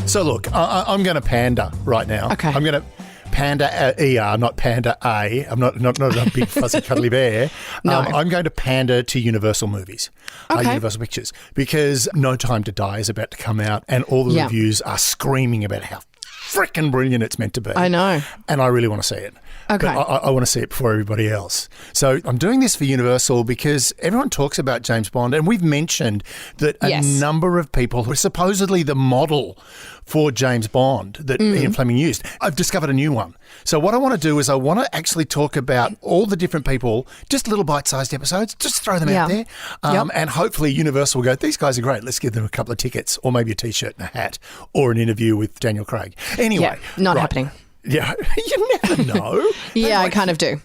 So look, I'm going to pander right now. Okay. I'm going to pander ER, not pander A. I'm not a big fuzzy cuddly bear. No. I'm going to pander to Universal movies, Okay. Universal Pictures, because No Time to Die is about to come out, and all the reviews are screaming about how freaking brilliant it's meant to be. I know. And I really want to see it. Okay. But I want to see it before everybody else. So I'm doing this for Universal because everyone talks about James Bond, and we've mentioned that a number of people who are supposedly the model for James Bond that Ian Fleming used. I've discovered a new one. So what I want to do is I want to actually talk about all the different people, just little bite-sized episodes, just throw them out there. And hopefully Universal will go, these guys are great. Let's give them a couple of tickets, or maybe a T-shirt and a hat, or an interview with Daniel Craig. Anyway. Not happening. Yeah, you never know. I kind of do.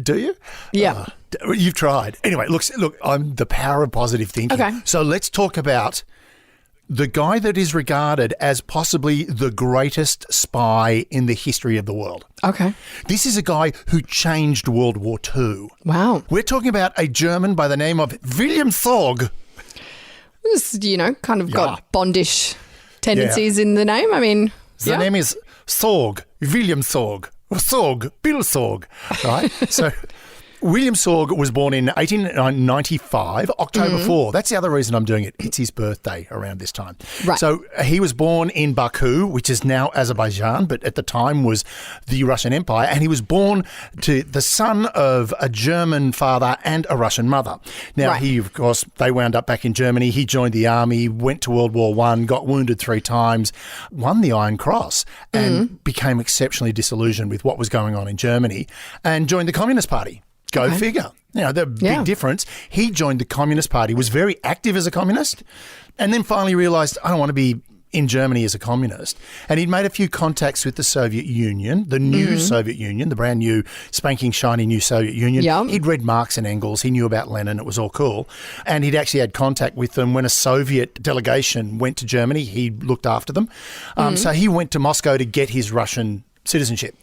Do you? Yeah. You've tried. Anyway, look, I'm the power of positive thinking. Okay. So let's talk about the guy that is regarded as possibly the greatest spy in the history of the world. Okay. This is a guy who changed World War II. Wow. We're talking about a German by the name of William Sorge. This, kind of got Bondish tendencies in the name. I mean, the name is Sorge, William Sorge, or Sorge, Bill Sorge, right? So William Sorge was born in 1895, October 4. That's the other reason I'm doing it. It's his birthday around this time. Right. So he was born in Baku, which is now Azerbaijan, but at the time was the Russian Empire, and he was born to the son of a German father and a Russian mother. Now, he, of course, they wound up back in Germany. He joined the army, went to World War I, got wounded 3 times, won the Iron Cross, and became exceptionally disillusioned with what was going on in Germany, and joined the Communist Party. Go figure. The big difference. He joined the Communist Party, was very active as a communist, and then finally realised, I don't want to be in Germany as a communist. And he'd made a few contacts with the Soviet Union, the new Soviet Union, the brand new, spanking, shiny new Soviet Union. Yep. He'd read Marx and Engels. He knew about Lenin. It was all cool. And he'd actually had contact with them when a Soviet delegation went to Germany. He looked after them. So he went to Moscow to get his Russian citizenship,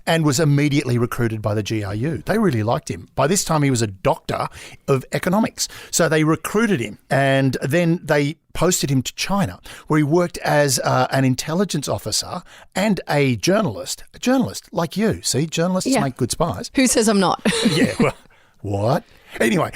and was immediately recruited by the GRU. They really liked him. By this time, he was a doctor of economics. So they recruited him, and then they posted him to China, where he worked as an intelligence officer and a journalist. A journalist like you. See, journalists make good spies. Who says I'm not? Yeah, well, what? Anyway,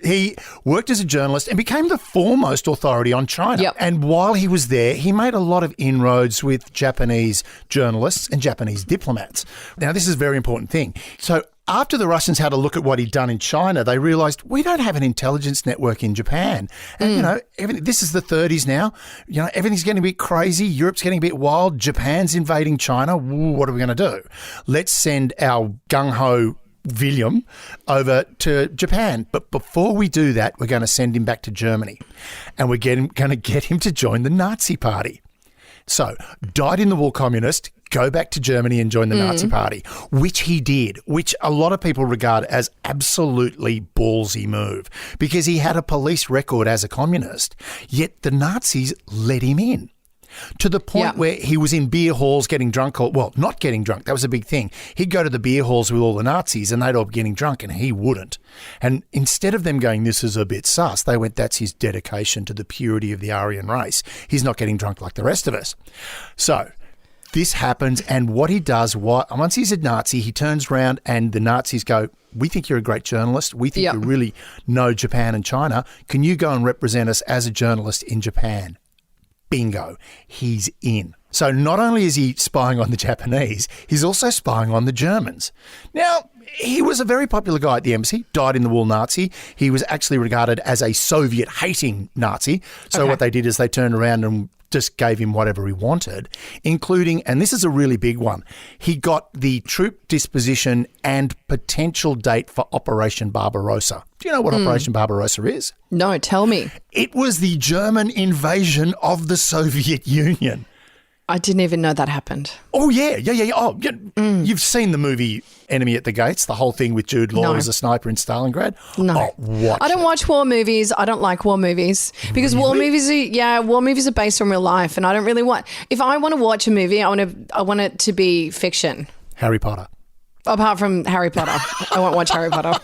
he worked as a journalist and became the foremost authority on China. Yep. And while he was there, he made a lot of inroads with Japanese journalists and Japanese diplomats. Now, this is a very important thing. So after the Russians had a look at what he'd done in China, they realised we don't have an intelligence network in Japan. And, this is the 30s now. Everything's getting a bit crazy. Europe's getting a bit wild. Japan's invading China. What are we going to do? Let's send our gung-ho William over to Japan. But before we do that, we're going to send him back to Germany, and we're going to get him to join the Nazi Party. So, dyed-in-the-wool communist, go back to Germany and join the Nazi Party, which he did, which a lot of people regard as absolutely ballsy move, because he had a police record as a communist, yet the Nazis let him in. To the point where he was in beer halls getting drunk, not getting drunk. That was a big thing. He'd go to the beer halls with all the Nazis and they'd all be getting drunk, and he wouldn't. And instead of them going, this is a bit sus, they went, that's his dedication to the purity of the Aryan race. He's not getting drunk like the rest of us. So this happens, and what he does, once he's a Nazi, he turns around and the Nazis go, we think you're a great journalist. We think you really know Japan and China. Can you go and represent us as a journalist in Japan? Bingo, he's in. So not only is he spying on the Japanese, he's also spying on the Germans. Now, he was a very popular guy at the embassy, dyed-in-the-wool Nazi. He was actually regarded as a Soviet-hating Nazi. So what they did is they turned around and just gave him whatever he wanted, including, and this is a really big one, he got the troop disposition and potential date for Operation Barbarossa. Do you know what Operation Barbarossa is? No, tell me. It was the German invasion of the Soviet Union. I didn't even know that happened. Oh, yeah. Oh, yeah. You've seen the movie Enemy at the Gates, the whole thing with Jude Law as a sniper in Stalingrad? No. Oh, I don't watch war movies. I don't like war movies because war movies are based on real life, and I don't really want. If I want to watch a movie, I want it to be fiction. Harry Potter. Apart from Harry Potter, I won't watch Harry Potter.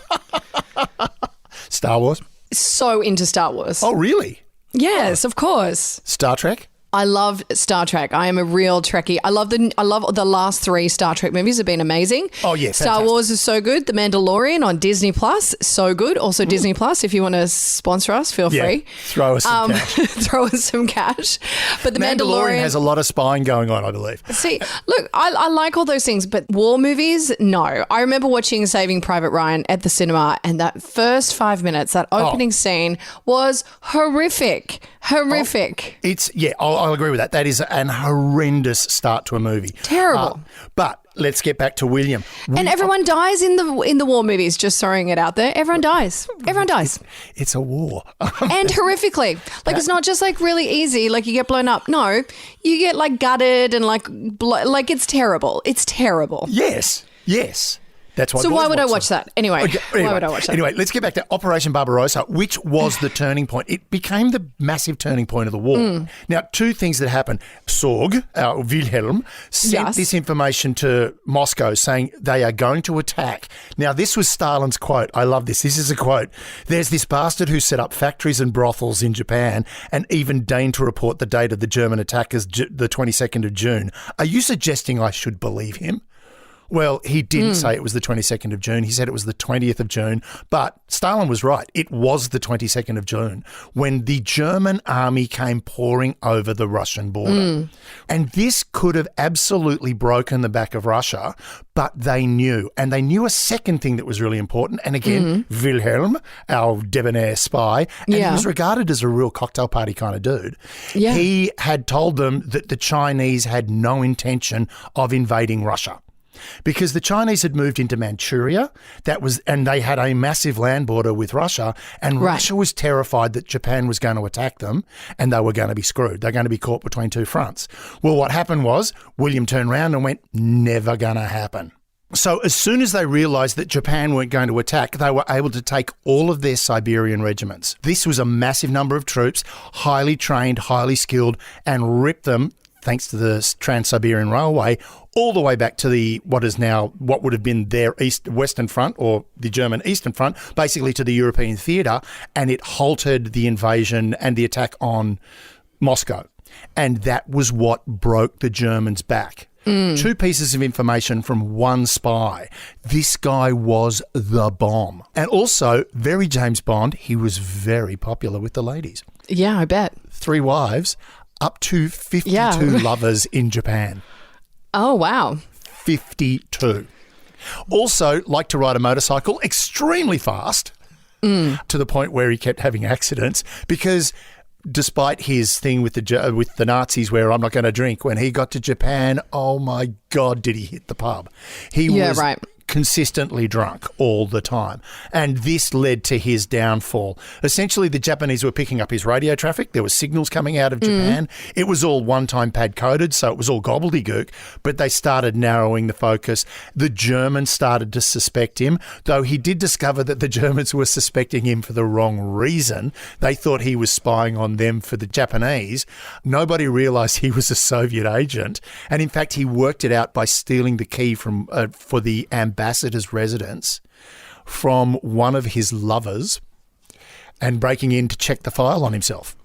Star Wars? So into Star Wars. Oh, really? Yes, of course. Star Trek? I love Star Trek. I am a real Trekkie. I love the last 3 Star Trek movies have been amazing. Oh, yes. Star Wars is so good. The Mandalorian on Disney Plus, so good. Also Disney Plus, if you want to sponsor us, feel free. Throw us some cash. Throw us some cash. But the Mandalorian has a lot of spying going on, I believe. See, look, I like all those things, but war movies, no. I remember watching Saving Private Ryan at the cinema, and that first 5 minutes, that opening scene was horrific. Horrific. I'll agree with that. That is an horrendous start to a movie. Terrible. But let's get back to William. And everyone dies in the war movies, just throwing it out there. Everyone dies. Everyone dies. It's a war. And horrifically. Like, it's not just like really easy, like you get blown up. No, you get like gutted and like it's terrible. It's terrible. Yes. That's why. So why would I watch that? Anyway, why would I watch that? Anyway, let's get back to Operation Barbarossa, which was the turning point. It became the massive turning point of the war. Now, 2 things that happened. Sorge, Wilhelm, sent this information to Moscow saying they are going to attack. Now, this was Stalin's quote. I love this. This is a quote. There's this bastard who set up factories and brothels in Japan and even deigned to report the date of the German attack as the 22nd of June. Are you suggesting I should believe him? Well, he didn't say it was the 22nd of June. He said it was the 20th of June. But Stalin was right. It was the 22nd of June when the German army came pouring over the Russian border. And this could have absolutely broken the back of Russia, but they knew. And they knew a second thing that was really important. And again, Wilhelm, our debonair spy, and he was regarded as a real cocktail party kind of dude. Yeah. He had told them that the Chinese had no intention of invading Russia. Because the Chinese had moved into Manchuria, and they had a massive land border with Russia, and Russia was terrified that Japan was going to attack them and they were going to be screwed. They're going to be caught between 2 fronts. Well, what happened was William turned around and went, never going to happen. So as soon as they realised that Japan weren't going to attack, they were able to take all of their Siberian regiments. This was a massive number of troops, highly trained, highly skilled, and ripped them, thanks to the Trans-Siberian Railway, all the way back to what would have been their Western Front, or the German Eastern Front, basically to the European theatre, and it halted the invasion and the attack on Moscow. And that was what broke the Germans back. 2 pieces of information from 1 spy. This guy was the bomb. And also, very James Bond, he was very popular with the ladies. Yeah, I bet. 3 wives, up to 52 lovers in Japan. Oh, wow. 52. Also, liked to ride a motorcycle extremely fast to the point where he kept having accidents because despite his thing with the Nazis where I'm not going to drink, when he got to Japan, oh my God, did he hit the pub. He was consistently drunk all the time. And this led to his downfall. Essentially, the Japanese were picking up his radio traffic. There were signals coming out of Japan. It was all one-time pad coded, so it was all gobbledygook, but they started narrowing the focus. The Germans started to suspect him, though he did discover that the Germans were suspecting him for the wrong reason. They thought he was spying on them for the Japanese. Nobody realised he was a Soviet agent. And in fact, he worked it out by stealing the key from for the ambassador's residence from one of his lovers and breaking in to check the file on himself.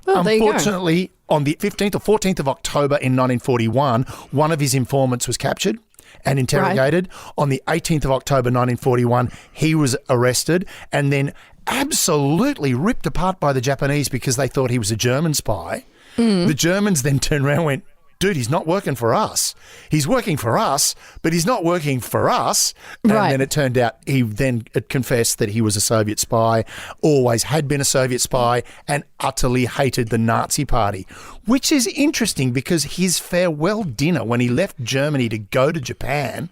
Well, unfortunately, on the 15th or 14th of October in 1941, one of his informants was captured and interrogated. On the 18th of October 1941, he was arrested and then absolutely ripped apart by the Japanese because they thought he was a German spy. The Germans then turned around and went, dude, he's not working for us. He's working for us, but he's not working for us. And then it turned out he then confessed that he was a Soviet spy, always had been a Soviet spy, and utterly hated the Nazi Party, which is interesting because his farewell dinner when he left Germany to go to Japan,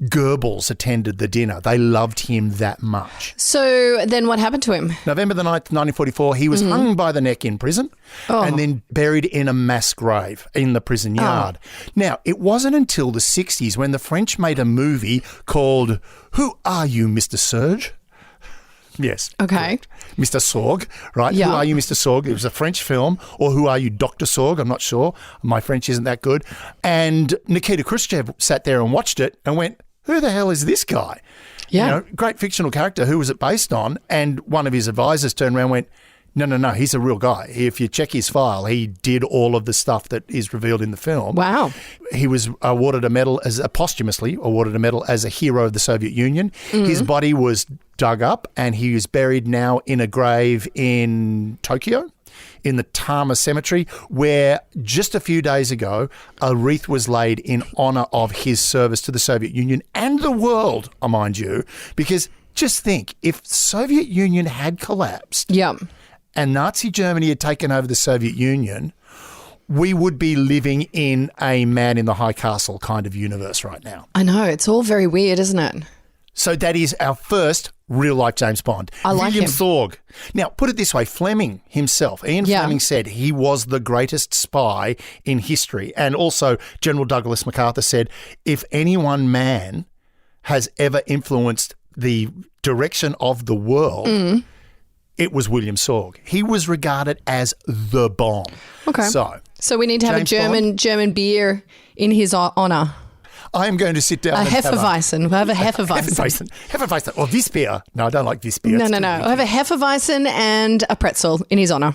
Goebbels attended the dinner. They loved him that much. So then what happened to him? November the 9th, 1944, he was hung by the neck in prison and then buried in a mass grave in the prison yard. Now, it wasn't until the 60s when the French made a movie called Who Are You, Mr. Sorge? Yes. Okay. Correct. Mr. Sorge, right? Yeah. Who Are You, Mr. Sorge? It was a French film. Or Who Are You, Dr. Sorge? I'm not sure. My French isn't that good. And Nikita Khrushchev sat there and watched it and went, who the hell is this guy? Yeah. You know, great fictional character. Who was it based on? And one of his advisors turned around and went, no, he's a real guy. If you check his file, he did all of the stuff that is revealed in the film. Wow. He was posthumously awarded a medal as a hero of the Soviet Union. His body was dug up and he is buried now in a grave in Tokyo, in the Tama Cemetery, where just a few days ago, a wreath was laid in honour of his service to the Soviet Union and the world, mind you, because just think, if the Soviet Union had collapsed and Nazi Germany had taken over the Soviet Union, we would be living in a man in the high castle kind of universe right now. I know. It's all very weird, isn't it? So that is our first real-life James Bond. I like William him. Sorge. Now, put it this way, Fleming himself, Ian Fleming said he was the greatest spy in history. And also General Douglas MacArthur said, if any one man has ever influenced the direction of the world, it was William Sorge. He was regarded as the bomb. Okay. So we need to have German beer in his honour. I am going to sit down and Hefeweizen. We'll have a Hefeweizen. Hefeweizen. Or Weißbier. No, I don't like Weißbier. No. We'll have a Hefeweizen and a pretzel in his honour.